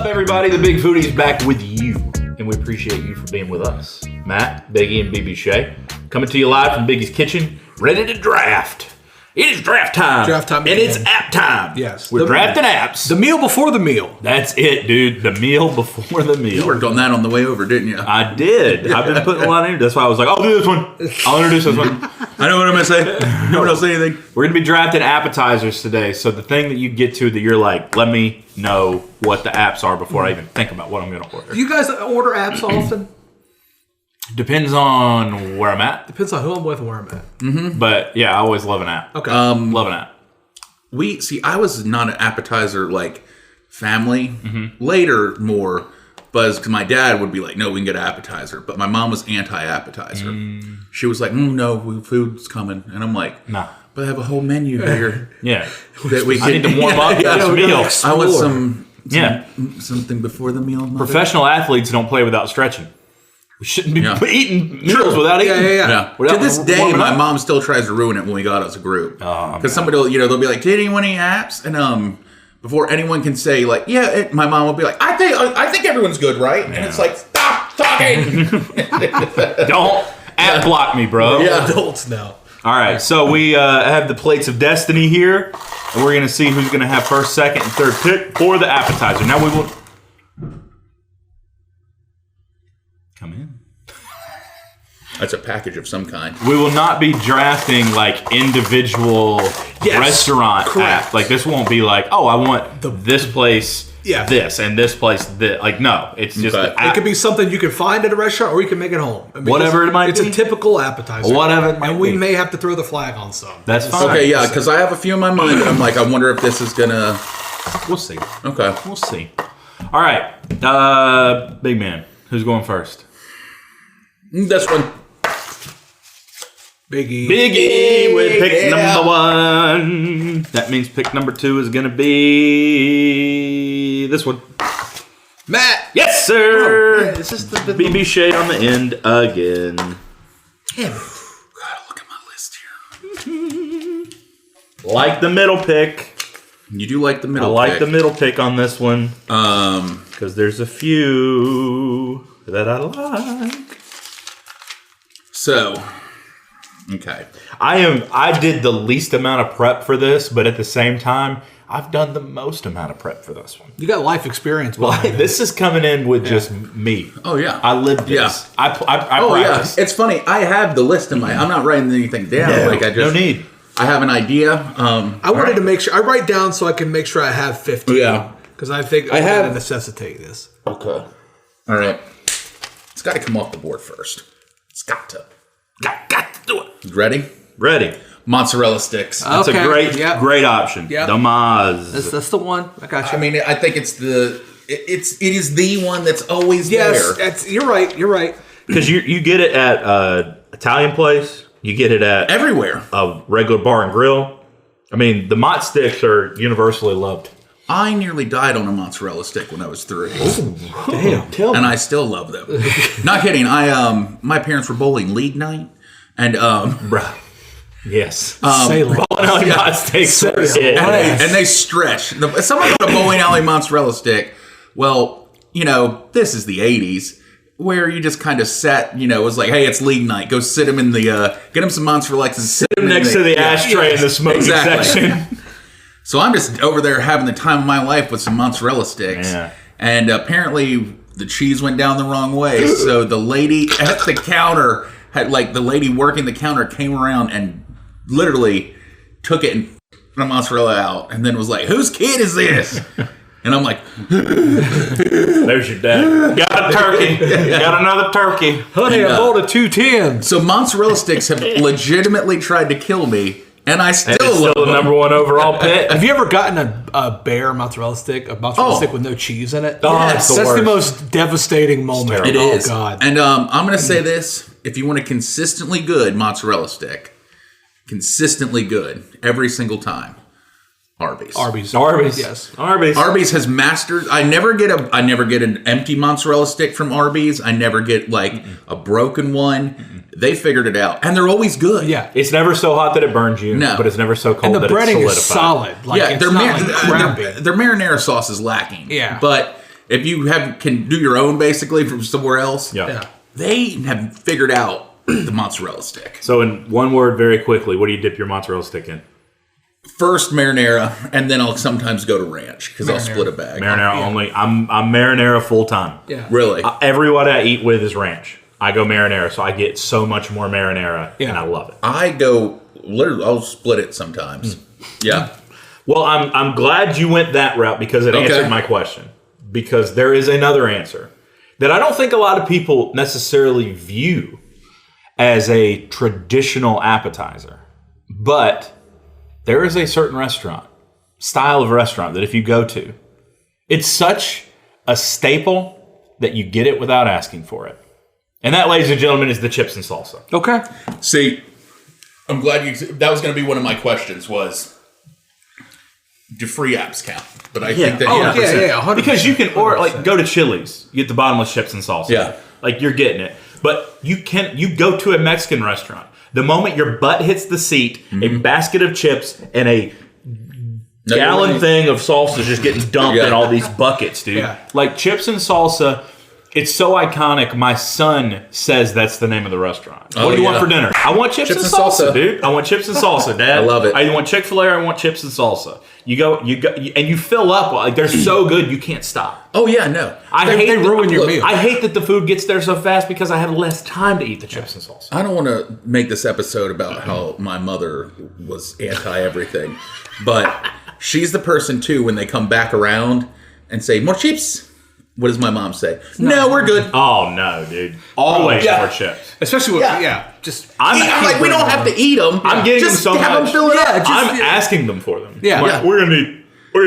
up, everybody? The Big Foodies back with you, and we appreciate you for being with us. Matt, Biggie, and BB Shay coming to you live from Biggie's kitchen, ready to draft. It is draft time. Draft time. And it's app time. Yes. We're drafting apps. The meal before the meal. That's it, dude. The meal before the meal. You worked on that on the way over, didn't you? I did. I've been putting a lot in. That's why I was like, I'll do this one. I'll introduce this one. I know what I'm going to say. No one else say anything. We're going to be drafting appetizers today. So the thing that you get to that you're like, let me know what the apps are before I even think about what I'm going to order. Do you guys order apps often? Depends on where I'm at. Depends on who I'm with and where I'm at. Mm-hmm. But yeah, I always love an app. Okay. Love an app. I was not an appetizer family. Mm-hmm. Later, more, because my dad would be like, no, we can get an appetizer. But my mom was anti-appetizer. She was like, no, food's coming. And I'm like, nah. But I have a whole menu here. Yeah. That we I need to warm up this meal. I want something before the meal. Mother. Professional athletes don't play without stretching. We shouldn't be eating meals without eating. Yeah. To this day, my mom still tries to ruin it when we go out as a group. Because somebody will, they'll be like, did anyone eat apps? And before anyone can say, my mom will be like, I think everyone's good, right? Yeah. And it's like, stop talking. Don't app block me, bro. Yeah, adults now. All right, so we have the plates of destiny here, and we're going to see who's going to have first, second, and third pick for the appetizer. Now we will... Come in. That's a package of some kind. We will not be drafting individual restaurant apps. Like this won't be like, oh, I want this place this and this place this. Like no, it's just it could be something you can find at a restaurant or you can make it home. Whatever it might be. It's a typical appetizer. Whatever it might and be. we may have to throw the flag on some. That's fine. Okay, yeah, because I have a few in my mind. I'm like, I wonder if this is gonna. We'll see. Okay, we'll see. All right, big man, who's going first? This one. Biggie with pick number one. That means pick number two is going to be this one. Matt. Yes, sir. Oh, this is the BB Shay on the end again. Damn it. Gotta look at my list here. Like the middle pick. You do like the middle pick. I like the middle pick on this one. Because there's a few that I like. So, okay. I did the least amount of prep for this, but at the same time, I've done the most amount of prep for this one. You got life experience. This is coming in with just me. Oh, yeah. I lived this. I practiced. Yeah. It's funny. I have the list in my... I'm not writing anything down. No need. I have an idea. I wanted to make sure... I write down so I can make sure I have 15. Yeah. Because I think I have to necessitate this. Okay. All right. It's got to come off the board first. It's got to. Got to do it. You ready? Ready. Mozzarella sticks. That's a great option. Yep. The Moz. That's the one. I got you. I mean, I think it is the one that's always there. Yes, you're right. Because you get it at Italian place. You get it at everywhere. A regular bar and grill. I mean, the Mott sticks are universally loved. I nearly died on a mozzarella stick when I was 3. Ooh, damn. And I still love them. Not kidding. My parents were bowling league night. And, bruh. Yes. Bowling alley Mott sticks. And they stretch. Someone got a bowling alley mozzarella stick. Well, this is the 80s. Where you just kind of sat, it was like, hey, it's league night. Go sit him in the, get him some mozzarella and sit him next to the ashtray in the smoking section. So I'm just over there having the time of my life with some mozzarella sticks. Yeah. And apparently the cheese went down the wrong way. So the lady at the counter, the lady working the counter came around and literally took it and put the mozzarella out. And then was like, whose kid is this? And I'm like, there's your dad. Got a turkey. Got another turkey. Honey, I bought a 210. So mozzarella sticks have legitimately tried to kill me. And I still love the number one overall pick. Have you ever gotten a bare mozzarella stick? A mozzarella stick with no cheese in it? Yes. That's the most devastating moment. It is. God. And I'm going to say this. If you want a consistently good mozzarella stick, consistently good every single time, Arby's. Yes. Arby's has mastered. I never get an empty mozzarella stick from Arby's. I never get a broken one. They figured it out, and they're always good. Yeah, it's never so hot that it burns you. No, but it's never so cold and the that breading it's solidified. is solid. Their marinara sauce is lacking. Yeah, but if you can do your own basically from somewhere else, they have figured out the mozzarella stick. So in one word, very quickly, what do you dip your mozzarella stick in? First marinara, and then I'll sometimes go to ranch because I'll split a bag. Marinara only. I'm marinara full time. Yeah. Really? Everybody I eat with is ranch. I go marinara, so I get so much more marinara, and I love it. I go literally. I'll split it sometimes. Yeah. Well, I'm glad you went that route because it answered my question. Because there is another answer that I don't think a lot of people necessarily view as a traditional appetizer, but there is a certain style of restaurant that if you go to, it's such a staple that you get it without asking for it. And that, ladies and gentlemen, is the chips and salsa. Okay. See, I'm glad that was going to be one of my questions was, do free apps count? But I think that 100%. Because you can go to Chili's, you get the bottomless chips and salsa. Yeah. Like you're getting it. But you go to a Mexican restaurant. The moment your butt hits the seat, a basket of chips and a gallon thing of salsa is just getting dumped in all these buckets, dude. Yeah. Like chips and salsa, it's so iconic. My son says that's the name of the restaurant. What do you want for dinner? I want chips and salsa, dude. I want chips and salsa, Dad. I love it. I want Chick-fil-A or I want chips and salsa. You go, and you fill up. Like they're so good, you can't stop. Oh yeah, no. They ruin your meal. I hate that the food gets there so fast because I have less time to eat the chips and salsa. I don't want to make this episode about how my mother was anti-everything, but she's the person too when they come back around and say, more chips. What does my mom say? No, we're good. Oh, no, dude. Always more chips. Especially with, I'm like, we don't have to eat them. I'm getting just them so have much. them fill it up. I'm asking them for them. Yeah. Like, we're going to need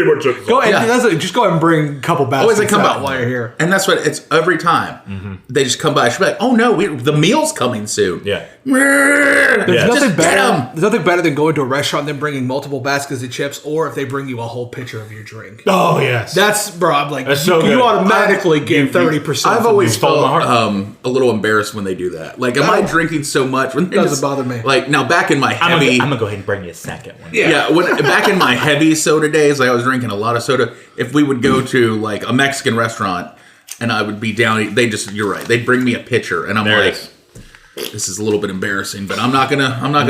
more chips. Go ahead. Just go ahead and bring a couple baskets. Always they come out while you're here. And that's what it's every time. They just come by. She'll be like, oh no, the meal's coming soon. Yeah. There's nothing Just better. There's nothing better than going to a restaurant and then bringing multiple baskets of chips, or if they bring you a whole pitcher of your drink. Oh, yes. That's, bro, I'm like, That's so good. you automatically get 30%. I've always stole my felt a little embarrassed when they do that. Like, am I drinking so much? When Doesn't bother me. Like, now back in my heavy... I'm going to go ahead and bring you a second one. Yeah, back in my heavy soda days, I was drinking a lot of soda. If we would go to, like, a Mexican restaurant, and I would be down, you're right, they'd bring me a pitcher, and I'm this is a little bit embarrassing, but I'm not gonna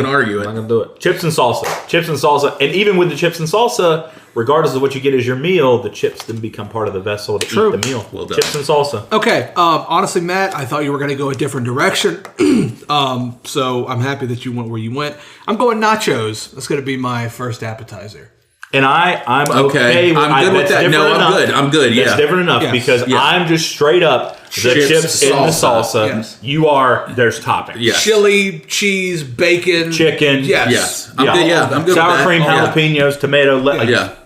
argue it. I'm not gonna do it. Chips and salsa, and even with the chips and salsa, regardless of what you get as your meal, the chips then become part of the vessel to eat the meal. Well done. Chips and salsa. Okay, honestly, Matt, I thought you were going to go a different direction, so I'm happy that you went where you went. I'm going nachos. That's going to be my first appetizer. And I'm okay with I'm good with that. No, I'm good. Yeah. That's different enough because I'm just straight up the chips in the salsa. Yes. There's toppings. Yes. Chili, cheese, bacon. Chicken. Yes. I'm good. Yeah, I'm good Sour with that. cream, jalapenos, tomato.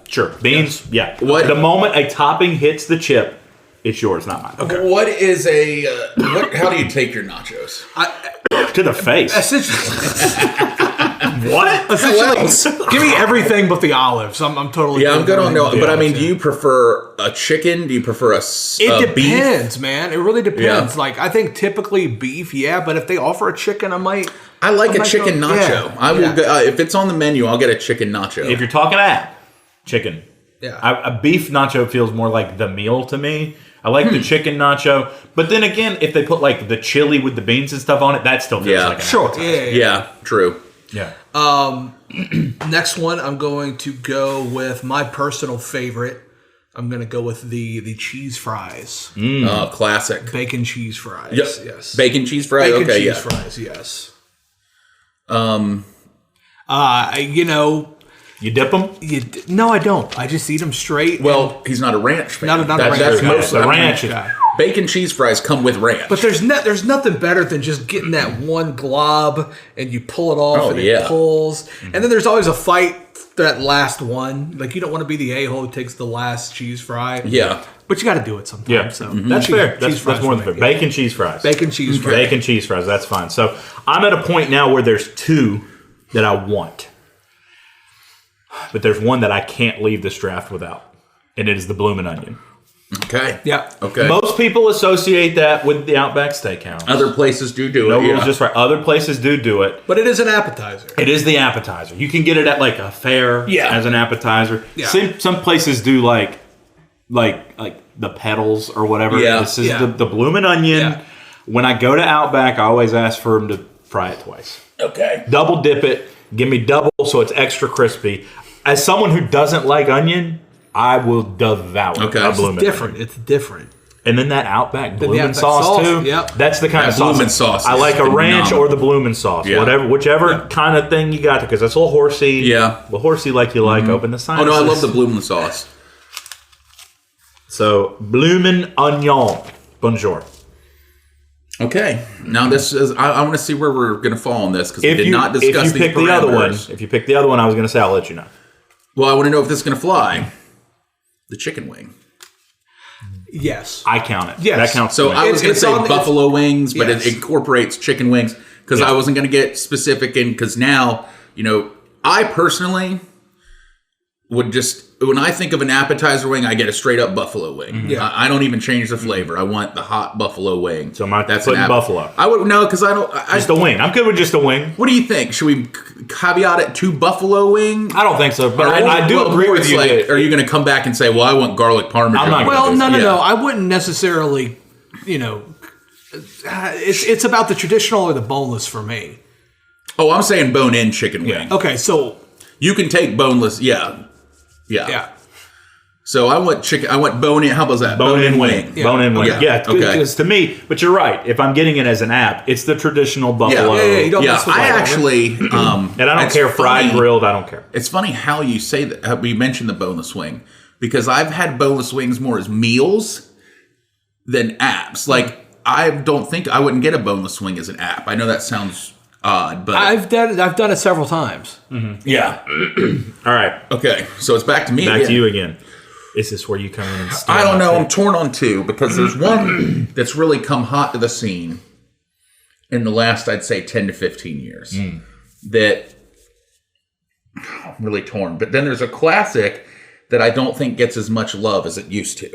Sure. Beans. Yeah. What? The moment a topping hits the chip, it's yours, not mine. Okay. What is how do you take your nachos? To the face. What? Give me everything but the olives. I'm totally. Yeah, I'm good on that. But I mean, do you prefer a chicken? Do you prefer a It depends, beef? man. It really depends. Yeah. Like, I think typically beef, but if they offer a chicken, I like a chicken nacho. Yeah. I will go, if it's on the menu, I'll get a chicken nacho. If you're talking chicken. Yeah. A beef nacho feels more like the meal to me. I like the chicken nacho. But then again, if they put like the chili with the beans and stuff on it, that still feels like an appetizer. Yeah, true. Yeah. Next one, I'm going to go with my personal favorite. I'm going to go with the cheese fries. Classic. Bacon cheese fries. Yep. Yes. Bacon cheese fries? Bacon Okay, cheese fries, yes. You dip them? No, I don't. I just eat them straight. Well, he's not a ranch fan. Not a ranch That's guy. most The ranch guy. Bacon cheese fries come with ranch. But there's nothing better than just getting that one glob and you pull it off it pulls. And then there's always a fight for that last one. Like, you don't want to be the a-hole who takes the last cheese fry. Yeah. But you got to do it sometimes. Yeah. So That's fair. That's more than fair. Bacon cheese fries. Bacon cheese fries. Bacon cheese fries. That's fine. So I'm at a point now where there's two that I want. But there's one that I can't leave this draft without. And it is the bloomin' onion. Okay. Yeah. Okay. Most people associate that with the Outback Steakhouse. Other places do it. No rules, just right. Other places do it. But it is an appetizer. It is the appetizer. You can get it at like a fair as an appetizer. Yeah. Some places do like the petals or whatever. Yeah. This is the bloomin' onion. Yeah. When I go to Outback, I always ask for them to fry it twice. Okay. Double dip it. Give me double so it's extra crispy. As someone who doesn't like onion, I will devour a bloomin' onion. It's different. And then that Outback bloomin' sauce too. Yep. That's the kind of sauce. I like a ranch or the bloomin' sauce. Yeah. Whichever kind of thing you got, because it's a little horsey. Yeah. A little horsey like you like. Open the sinuses. Oh no, I love the bloomin' sauce. So bloomin' onion. Bonjour. Okay. Now this is. I want to see where we're going to fall on this because we did not discuss if you pick the other one. If you pick the other one, I was going to say I'll let you know. Well, I want to know if this is going to fly. The chicken wing. Yes. I count it. Yes. That counts. So I was going to say buffalo wings, but it incorporates chicken wings because I wasn't going to get specific because now, I personally would just, when I think of an appetizer wing, I get a straight up buffalo wing. Mm-hmm. Yeah. I don't even change the flavor. I want the hot buffalo wing. So that's putting buffalo. I would no, because I don't. Just a wing. I'm good with just a wing. What do you think? Should we caveat it to buffalo wing? I don't think so, but I do agree with you. Are you going to come back and say, "Well, I want garlic parmesan"? No. I wouldn't necessarily. It's about the traditional or the boneless for me. Oh, I'm saying bone-in chicken wing. Yeah. Okay, so you can take boneless. Yeah. So I want chicken. I want bone-in. How about that? Bone-in wing. Yeah. Bone-in wing. Okay. Yeah. Because to me, but you're right. If I'm getting it as an app, it's the traditional buffalo. You don't mess with I actually, and I don't care fried, grilled. I don't care. It's funny how you say that. How we mentioned the boneless wing because I've had boneless wings more as meals than apps. Like I don't think I wouldn't get a boneless wing as an app. I know that sounds odd, but I've done it several times. Mm-hmm. Yeah. All right. Okay. So it's back to me. Back to you again. Is this where you come in and I don't know. I'm torn on two because there's one that's really come hot to the scene in the last, I'd say, 10 to 15 years. That I'm really torn. But then there's a classic that I don't think gets as much love as it used to.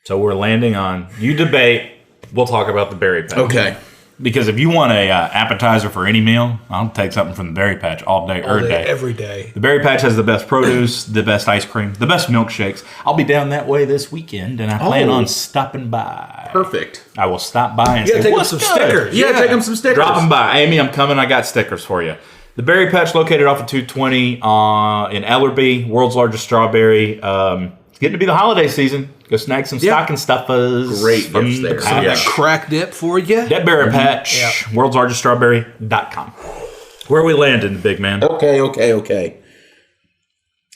So we're landing on you debate. We'll talk about the berry patch. Okay. Because if you want a appetizer for any meal, I'll take something from the berry patch all day, every day. The berry patch has the best produce, the best ice cream, the best milkshakes. I'll be down that way this weekend, and I plan on stopping by. Perfect. I will stop by and say, take them some stickers. Yeah, take them some stickers. Drop them by. Amy, I'm coming. I got stickers for you. The berry patch located off of 220 in Ellerby, world's largest strawberry. It's getting to be the holiday season. Go snag some stocking stuffers. Great gifts there. Some crack dip for you. That berry patch, world's largest strawberry.com. Where are we landing, big man? Okay. I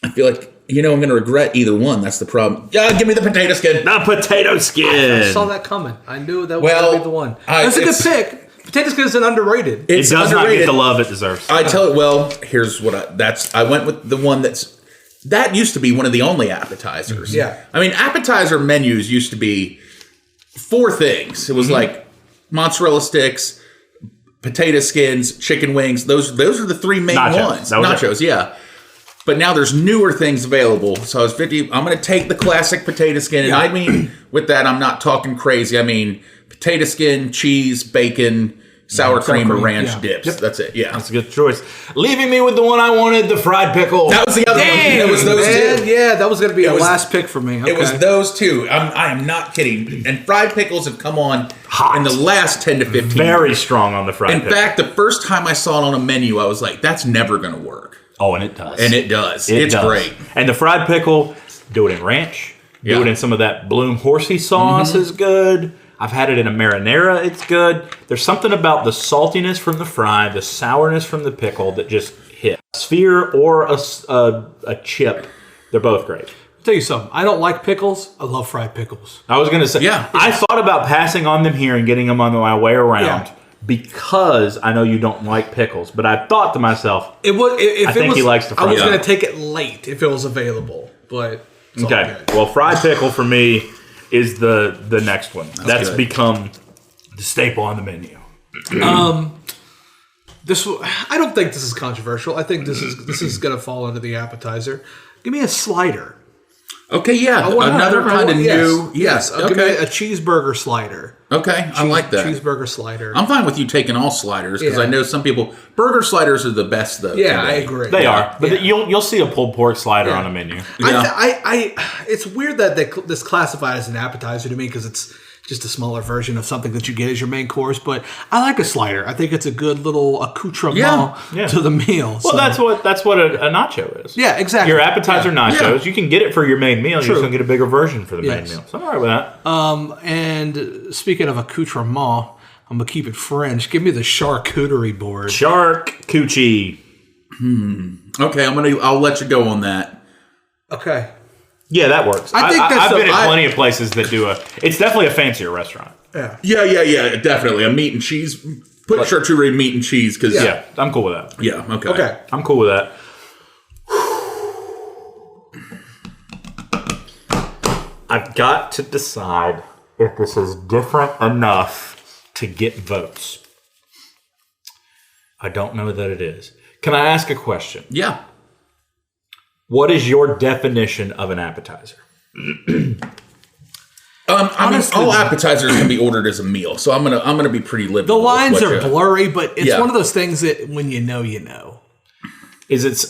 feel like, I'm going to regret either one. That's the problem. Yeah, give me the potato skin. The potato skin. I saw that coming. I knew that was going to be the one. That's a good pick. Potato skin is underrated. It does not get the love it deserves. I tell it, well, here's what I went with the one that used to be one of the only appetizers. Yeah. I mean, appetizer menus used to be 4 things. It was like mozzarella sticks, potato skins, chicken wings. Those are the 3 main ones. Nachos, yeah. But now there's newer things available. So I was 50. I'm going to take the classic potato skin. And I mean, with that, I'm not talking crazy. I mean, potato skin, cheese, bacon, sour cream or ranch dips. Yep. That's it. Yeah. That's a good choice. Leaving me with the one I wanted, the fried pickle. That was the other one. It was those two. Yeah, that was going to be a last pick for me. Okay. It was those two. I am not kidding. And fried pickles have come on hot in the last 10 to 15 Very years. Strong on the fried pickle. In fact, the first time I saw it on a menu, I was like, that's never going to work. Oh, and it does. It's great. And the fried pickle, do it in ranch. Do it in some of that Bloom horsey sauce is good. I've had it in a marinara. It's good. There's something about the saltiness from the fry, the sourness from the pickle that just hit. A sphere or a chip, they're both great. I'll tell you something. I don't like pickles. I love fried pickles. I was going to say, I thought about passing on them here and getting them on my way around because I know you don't like pickles. But I thought to myself, I think he likes the fried. I was going to take it late if it was available. But it's okay. Well, fried pickle for me is the next one. That's become the staple on the menu. I don't think this is controversial. I think this is going to fall under the appetizer. Give me a slider. Okay, yeah. Another kind of new. Yes. Give me a cheeseburger slider. Okay, I like that. Cheeseburger slider. I'm fine with you taking all sliders because I know some people burger sliders are the best though. Yeah, I agree. They are, but you'll see a pulled pork slider on a menu. Yeah. It's weird that this classified as an appetizer to me because it's just a smaller version of something that you get as your main course. But I like a slider. I think it's a good little accoutrement to the meal. Well, that's what a nacho is. Yeah, exactly. Your appetizer nachos, you can get it for your main meal. You're just going to get a bigger version for the main meal. So I'm all right with that. And speaking of accoutrement, I'm going to keep it French. Give me the charcuterie board. Charcuterie. Okay, I'll let you go on that. Okay. Yeah, that works. I've been in plenty of places that do it's definitely a fancier restaurant. Yeah, definitely. A meat and cheese. Put charcuterie meat and cheese because I'm cool with that. Yeah, okay. I'm cool with that. I've got to decide if this is different enough to get votes. I don't know that it is. Can I ask a question? Yeah. What is your definition of an appetizer? All appetizers can be ordered as a meal, so I'm gonna be pretty liberal. The lines are blurry, but it's one of those things that when you know, you know. Is it?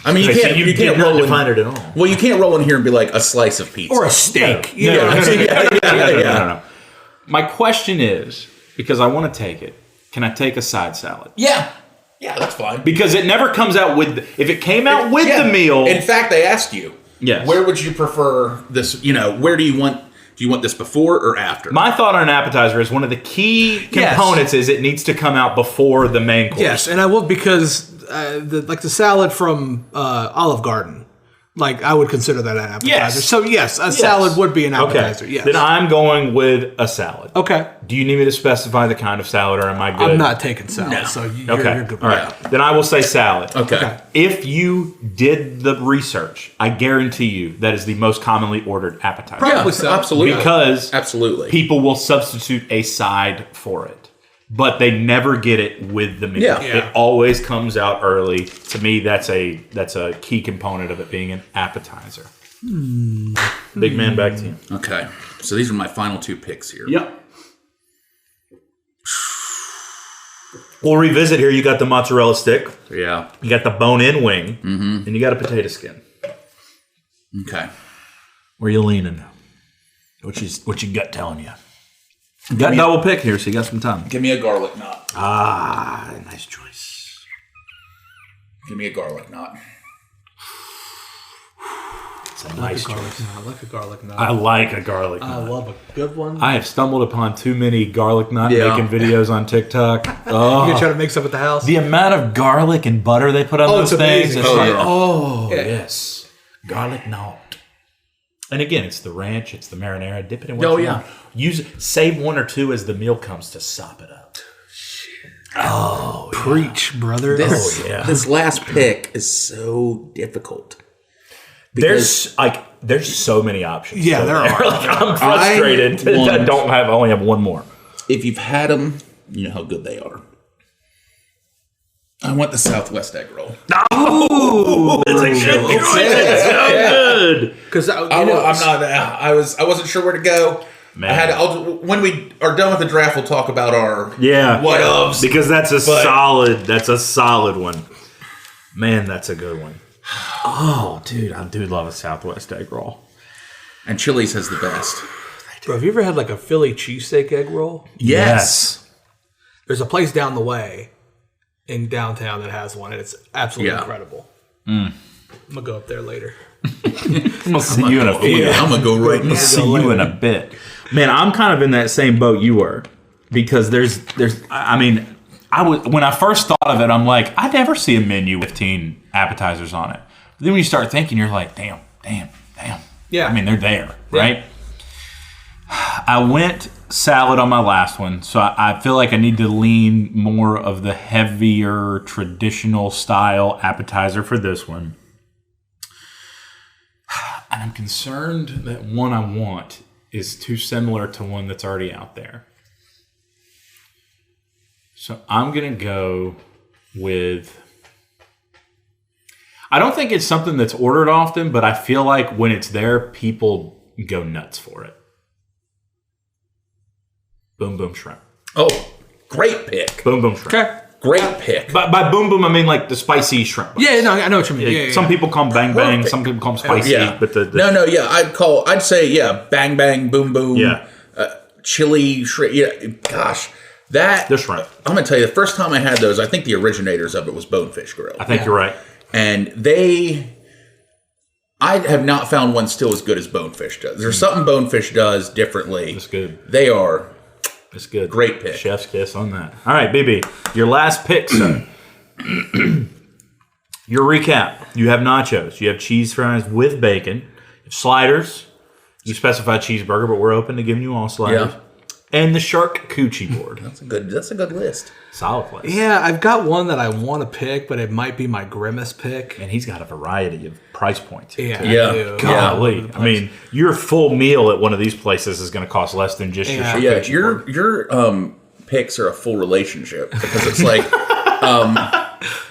I mean, you can't roll define it at all. Well, you can't roll in here and be like a slice of pizza or a steak. No. My question is, because I want to take it, can I take a side salad? Yeah, that's fine. Because it never comes out with. If it came out with the meal, in fact, they asked you. Yes. Where would you prefer this? Where do you want? Do you want this before or after? My thought on an appetizer is one of the key components is it needs to come out before the main course. Yes, and I will because the salad from Olive Garden, I would consider that an appetizer. Yes. So salad would be an appetizer. Okay. Yes. Then I'm going with a salad. Okay. Do you need me to specify the kind of salad, or am I good? I'm not taking salad, so you're good. All right. Then I will say salad. Okay. If you did the research, I guarantee you that is the most commonly ordered appetizer. Probably so. Absolutely. Because absolutely people will substitute a side for it, but they never get it with the meal. Yeah. It always comes out early. To me, that's a key component of it being an appetizer. Big man, back to you. Okay. So these are my final two picks here. Yep. We'll revisit here. You got the mozzarella stick. Yeah. You got the bone-in wing. Mm-hmm. And you got a potato skin. Okay. Where you leaning? What your gut telling you? You got a double pick here, so you got some time. Give me a garlic knot. Ah, nice choice. Give me a garlic knot. It's a nice choice. I like a garlic knot. I like a garlic knot. I love a good one. I have stumbled upon too many garlic knot making videos on TikTok. Oh. You can try to make some at the house. The amount of garlic and butter they put on those things. Amazing. Yes. Garlic knot. And again, it's the ranch, it's the marinara. Dip it in what you want. Save one or two as the meal comes to sop it up. Oh, preach, brother. This last pick is so difficult. There's so many options. Yeah, there are. I'm frustrated that I only have one more. If you've had them, you know how good they are. I want the Southwest egg roll. Oh, that's a good choice. It's so good. Because I wasn't sure where to go. Man. When we are done with the draft, we'll talk about our what ofs, because that's a solid one. Man, that's a good one. Oh, dude, I do love a Southwest egg roll. And Chili's has the best. Bro, have you ever had a Philly cheesesteak egg roll? Yes. There's a place down the way in downtown that has one, and it's absolutely incredible. I'm gonna go up there later. We'll see you in a bit. I'm gonna go right now. We'll see you in a bit. Man, I'm kind of in that same boat you were, because when I first thought of it, I'm like, I never see a menu with 15 appetizers on it. But then when you start thinking, you're like, damn. Yeah. I mean, they're there, right? I went salad on my last one, so I feel like I need to lean more of the heavier, traditional style appetizer for this one. And I'm concerned that one I want is too similar to one that's already out there. So I'm going to go with... I don't think it's something that's ordered often, but I feel like when it's there, people go nuts for it. Boom Boom Shrimp. Oh, great pick. Boom Boom Shrimp. Okay. Great pick. By Boom Boom, I mean like the spicy shrimp. Yeah, no, I know what you mean. Yeah, some people call them Bang Bang, some people call them spicy. Yeah. But I'd say Bang Bang, Boom Boom. Yeah. Chili shrimp. Yeah, gosh. The shrimp. I'm going to tell you, the first time I had those, I think the originators of it was Bonefish Grill. I think you're right. And I have not found one still as good as Bonefish does. There's something Bonefish does differently. It's good. It's good. Great pick. Chef's kiss on that. All right, BB, your last pick, sir. Your recap. You have nachos. You have cheese fries with bacon. You have sliders. You specify cheeseburger, but we're open to giving you all sliders. Yeah. And the shark coochie board. That's a good list. Solid place. Yeah, I've got one that I want to pick, but it might be my grimace pick. And he's got a variety of price points. Yeah. Golly. I mean, your full meal at one of these places is going to cost less than just your shark coochie board. Your picks are a full relationship because it's like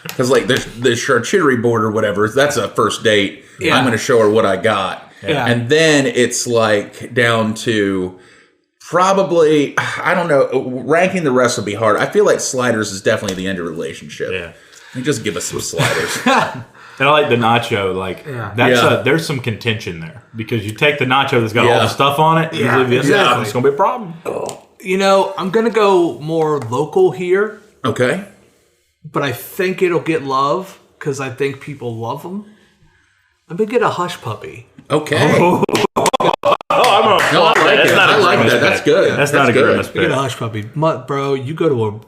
because like the charcuterie board or whatever, that's a first date. Yeah. I'm going to show her what I got. Yeah. And then it's like down to probably, I don't know, ranking the rest will be hard. I feel like sliders is definitely the end of the relationship. Yeah. And just give us some sliders. And I like the nacho. There's some contention there because you take the nacho that's got all the stuff on it. Yeah, exactly. It's going to be a problem. I'm going to go more local here. Okay. But I think it'll get love because I think people love them. I'm going to get a Hush Puppy. Okay. I like that. That's good. That's not a grimace pick. Get a Hush Puppy, bro. You go to a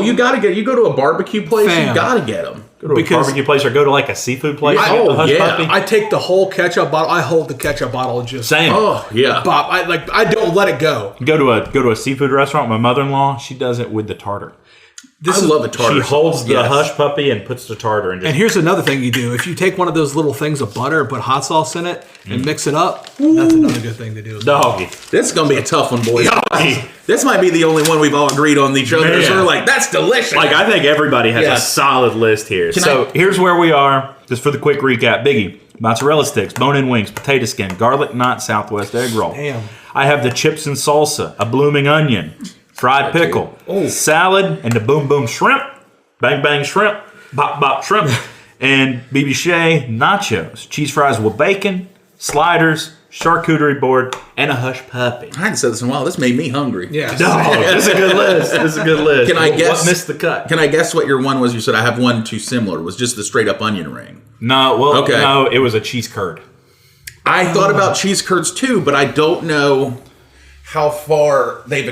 you go to a barbecue place. You gotta get them. Go to a barbecue place or go to like a seafood place. Puppy. I take the whole ketchup bottle. I hold the ketchup bottle and just same. Oh yeah, Bob. I don't let it go. Go to a seafood restaurant. My mother-in-law, she does it with the tartar. I love a tartar. She holds the Hush Puppy and puts the tartar in. And here's another thing you do. If you take one of those little things of butter and put hot sauce in it and mix it up, that's another good thing to do. Doggy. This is going to be a tough one, boys. Doggy. This might be the only one we've all agreed on each other. So we're like, that's delicious. Like, I think everybody has a solid list here. Here's where we are. Just for the quick recap. Biggie, mozzarella sticks, bone-in wings, potato skin, garlic knot, Southwest egg roll. Damn. I have the chips and salsa, a blooming onion, fried pickle, salad, and the boom boom shrimp. Bang Bang Shrimp, Bop Bop Shrimp, and BB Shea nachos, cheese fries with bacon, sliders, charcuterie board, and a Hush Puppy. I hadn't said this in a while. This made me hungry. Yeah. This is a good list. Can I guess? What missed the cut? Can I guess what your one was? You said I have one too similar. It was just the straight up onion ring. No, it was a cheese curd. I thought about cheese curds too, but I don't know how far they've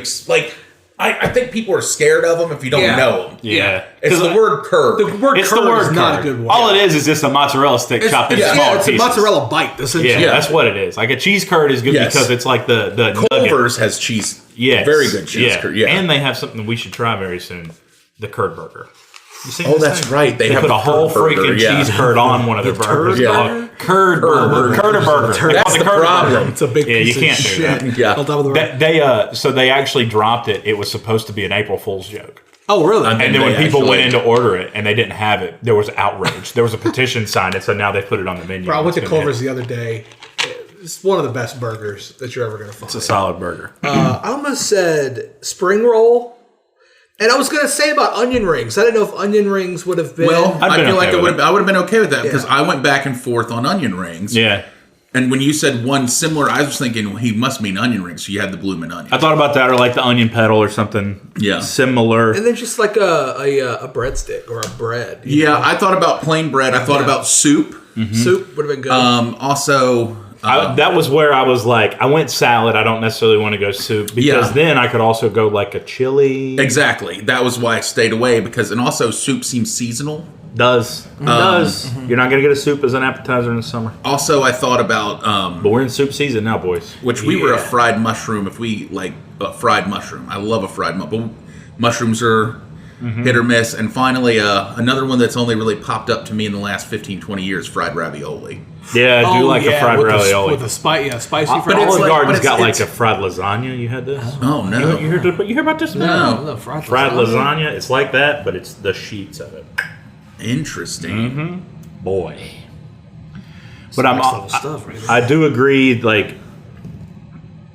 I think people are scared of them if you don't know them. Yeah. It's the word curd. The word curd is not a good word. All it is just a mozzarella stick chopped into smaller pieces. It's a mozzarella bite, essentially. Yeah, that's what it is. Like a cheese curd is good because it's like the Culver's has cheese. Yes. Very good cheese curd. Yeah. And they have something we should try very soon. The curd burger. That's right. They have put a whole freaking cheese curd on one of their burgers. Curd burger. That's the problem. It's a big piece you can't of do shit. that. Yeah. On top of the they actually dropped it. It was supposed to be an April Fool's joke. Oh, really? And then when people went in to order it and they didn't have it, there was outrage. There was a petition signed, and so now they put it on the menu. Bro, I went to Culver's the other day. It's one of the best burgers that you're ever going to find. It's a solid burger. I almost said spring roll. And I was going to say about onion rings. I didn't know if onion rings would have been... Well, I feel like I would have been okay with that because I went back and forth on onion rings. Yeah. And when you said one similar, I was thinking he must mean onion rings. So you had the bloomin' onion. I thought about that, or like the onion petal or something similar. And then just like a breadstick or a bread. Yeah, I thought about plain bread. I thought about soup. Mm-hmm. Soup would have been good. Also... that was where I was like, I went salad. I don't necessarily want to go soup because then I could also go like a chili. Exactly. That was why I stayed away and also soup seems seasonal. Does. You're not going to get a soup as an appetizer in the summer. Also, I thought about... but we're in soup season now, boys. Which we were a fried mushroom. If we like a fried mushroom. I love a fried mushroom. But mushrooms are hit or miss. And finally, another one that's only really popped up to me in the last 15, 20 years, fried ravioli. Yeah, I do like a fried ravioli. With a spicy fried But Olive Garden's got like a fried lasagna. You had this? Oh, no. You hear about this? No. Fried lasagna. It's like that, but it's the sheets of it. Interesting. Mm-hmm. Boy. But I do agree, like,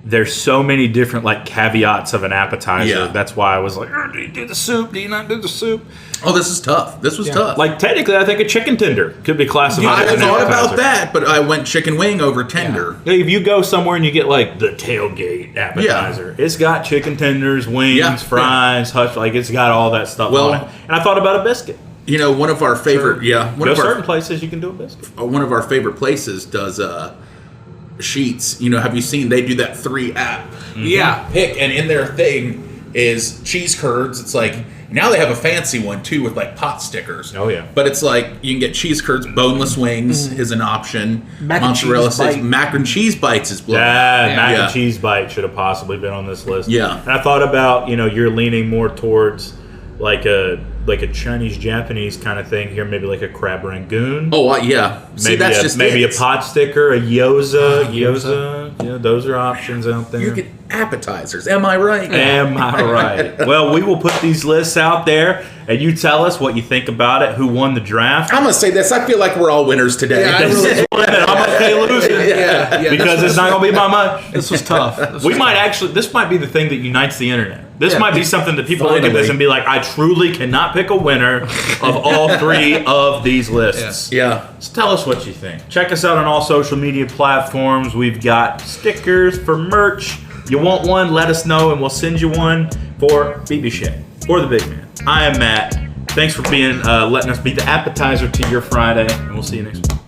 there's so many different, like, caveats of an appetizer. Yeah. That's why I was like, do you do the soup? Do you not do the soup? Oh, this is tough. This was tough. Like, technically, I think a chicken tender could be classified as an appetizer. I thought about that, but I went chicken wing over tender. Yeah. If you go somewhere and you get, like, the tailgate appetizer, it's got chicken tenders, wings, fries, hush, like, it's got all that stuff on it. And I thought about a biscuit. You know, one of our favorite, certain places you can do a biscuit. One of our favorite places does sheets. You know, have you seen they do that 3-app? Yeah. Pick, and in their thing is cheese curds. It's like, now they have a fancy one too with like pot stickers. Oh yeah. But it's like you can get cheese curds, boneless wings is an option. Mozzarella sticks, mac and cheese bites is blowing. Mac and cheese bite should have possibly been on this list. Yeah. And I thought about, you know, you're leaning more towards like a Chinese Japanese kind of thing here, maybe like a crab rangoon. Oh yeah. See, maybe a pot sticker, a gyoza. Yeah, those are options out there. You get appetizers. Am I right? Am I right? Well, we will put these lists out there, and you tell us what you think about it. Who won the draft? I'm gonna say this. I feel like we're all winners today. Yeah, this is one that I'm okay losing. Because it's not gonna be by much. This was tough. This might be the thing that unites the internet. This might be something that people look at this and be like, I truly cannot pick a winner of all three of these lists. Yeah. So tell us what you think. Check us out on all social media platforms. We've got stickers for merch. You want one, let us know, and we'll send you one for BB Shay, for the big man. I am Matt. Thanks for letting us be the appetizer to your Friday, and we'll see you next week.